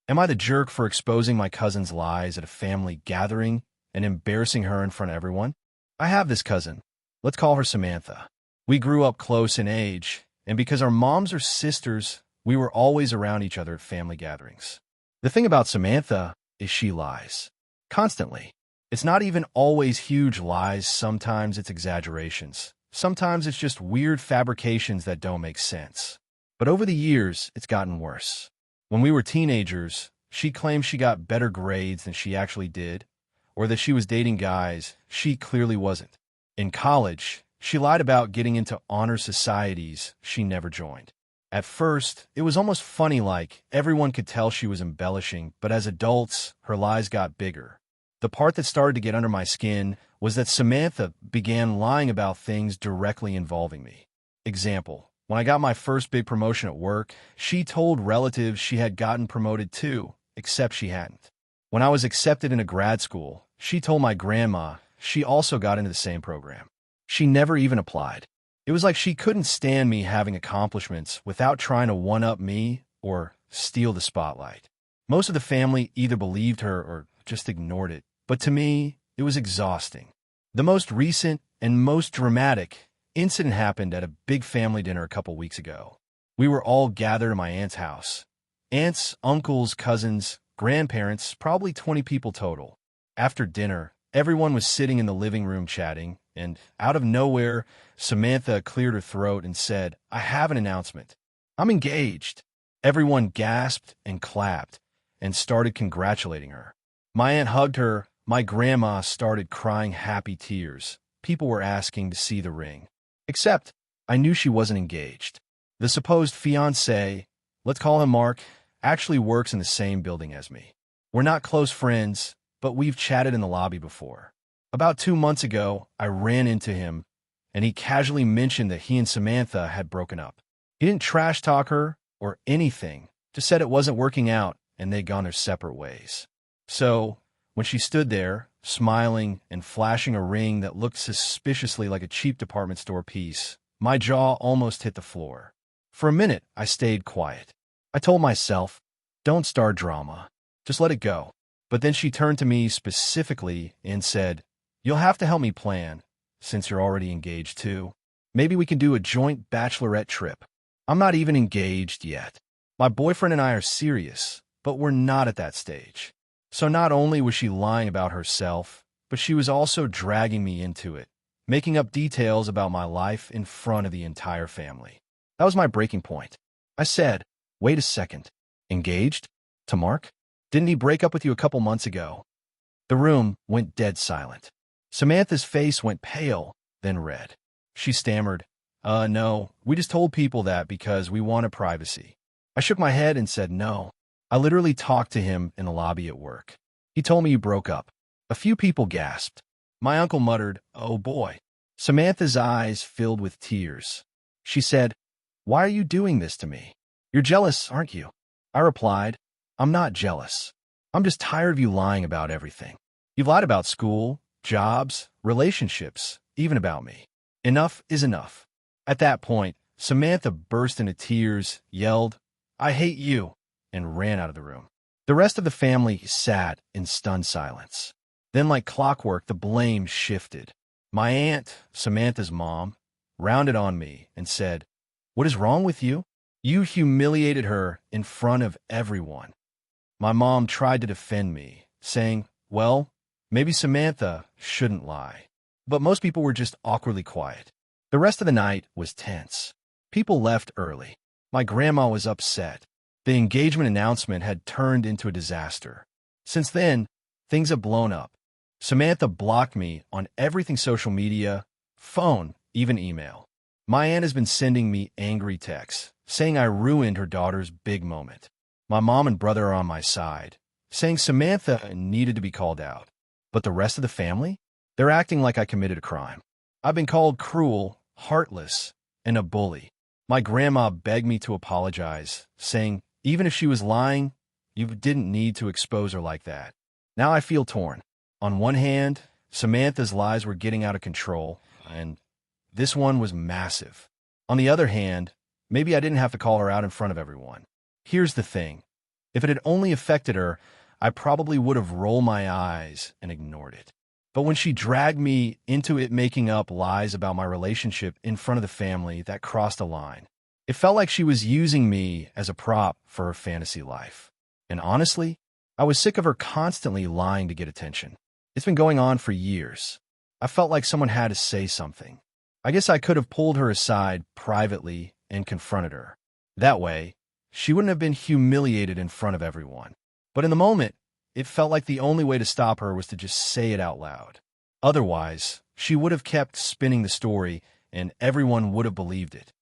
Am I the jerk for exposing my cousin's lies at a family gathering and embarrassing her in front of everyone? I have this cousin. Let's call her Samantha. We grew up close in age, and because our moms are sisters, we were always around each other at family gatherings. The thing about Samantha is she lies. Constantly. It's not even always huge lies, sometimes it's exaggerations. Sometimes it's just weird fabrications that don't make sense. But over the years, it's gotten worse. When we were teenagers, she claimed she got better grades than she actually did, or that she was dating guys she clearly wasn't. In college, she lied about getting into honor societies she never joined. At first, it was almost funny, like everyone could tell she was embellishing, but as adults, her lies got bigger. The part that started to get under my skin was that Samantha began lying about things directly involving me. Example, when I got my first big promotion at work, she told relatives she had gotten promoted too, except she hadn't. When I was accepted into grad school, she told my grandma she also got into the same program. She never even applied. It was like she couldn't stand me having accomplishments without trying to one-up me or steal the spotlight. Most of the family either believed her or just ignored it, but to me, it was exhausting. The most recent and most dramatic incident happened at a big family dinner a couple weeks ago. We were all gathered at my aunt's house. Aunts, uncles, cousins, grandparents, probably 20 people total. After dinner, everyone was sitting in the living room chatting, and out of nowhere, Samantha cleared her throat and said, "I have an announcement. I'm engaged." Everyone gasped and clapped and started congratulating her. My aunt hugged her. My grandma started crying happy tears. People were asking to see the ring. Except, I knew she wasn't engaged. The supposed fiancé, let's call him Mark, actually works in the same building as me. We're not close friends, but we've chatted in the lobby before. About 2 months ago, I ran into him, and he casually mentioned that he and Samantha had broken up. He didn't trash talk her or anything, just said it wasn't working out and they'd gone their separate ways. So, when she stood there, smiling and flashing a ring that looked suspiciously like a cheap department store piece, my jaw almost hit the floor. For a minute, I stayed quiet. I told myself, don't start drama. Just let it go. But then she turned to me specifically and said, "You'll have to help me plan, since you're already engaged too. Maybe we can do a joint bachelorette trip." I'm not even engaged yet. My boyfriend and I are serious, but we're not at that stage. So not only was she lying about herself, but she was also dragging me into it, making up details about my life in front of the entire family. That was my breaking point. I said, "Wait a second. Engaged? To Mark? Didn't he break up with you a couple months ago?" The room went dead silent. Samantha's face went pale, then red. She stammered, "No, we just told people that because we wanted privacy." I shook my head and said, "No. I literally talked to him in the lobby at work. He told me you broke up." A few people gasped. My uncle muttered, "Oh boy." Samantha's eyes filled with tears. She said, "Why are you doing this to me? You're jealous, aren't you?" I replied, "I'm not jealous. I'm just tired of you lying about everything. You've lied about school, jobs, relationships, even about me. Enough is enough." At that point, Samantha burst into tears, yelled, "I hate you," and ran out of the room. The rest of the family sat in stunned silence. Then, like clockwork, the blame shifted. My aunt, Samantha's mom, rounded on me and said, "What is wrong with you? You humiliated her in front of everyone." My mom tried to defend me, saying, "Well, maybe Samantha shouldn't lie." But most people were just awkwardly quiet. The rest of the night was tense. People left early. My grandma was upset. The engagement announcement had turned into a disaster. Since then, things have blown up. Samantha blocked me on everything: social media, phone, even email. My aunt has been sending me angry texts, saying I ruined her daughter's big moment. My mom and brother are on my side, saying Samantha needed to be called out. But the rest of the family? They're acting like I committed a crime. I've been called cruel, heartless, and a bully. My grandma begged me to apologize, saying, even if she was lying, you didn't need to expose her like that. Now I feel torn. On one hand, Samantha's lies were getting out of control, and this one was massive. On the other hand, maybe I didn't have to call her out in front of everyone. Here's the thing. If it had only affected her, I probably would have rolled my eyes and ignored it. But when she dragged me into it making up lies about my relationship in front of the family, that crossed a line. It felt like she was using me as a prop for her fantasy life. And honestly, I was sick of her constantly lying to get attention. It's been going on for years. I felt like someone had to say something. I guess I could have pulled her aside privately and confronted her. That way, she wouldn't have been humiliated in front of everyone. But in the moment, it felt like the only way to stop her was to just say it out loud. Otherwise, she would have kept spinning the story and everyone would have believed it.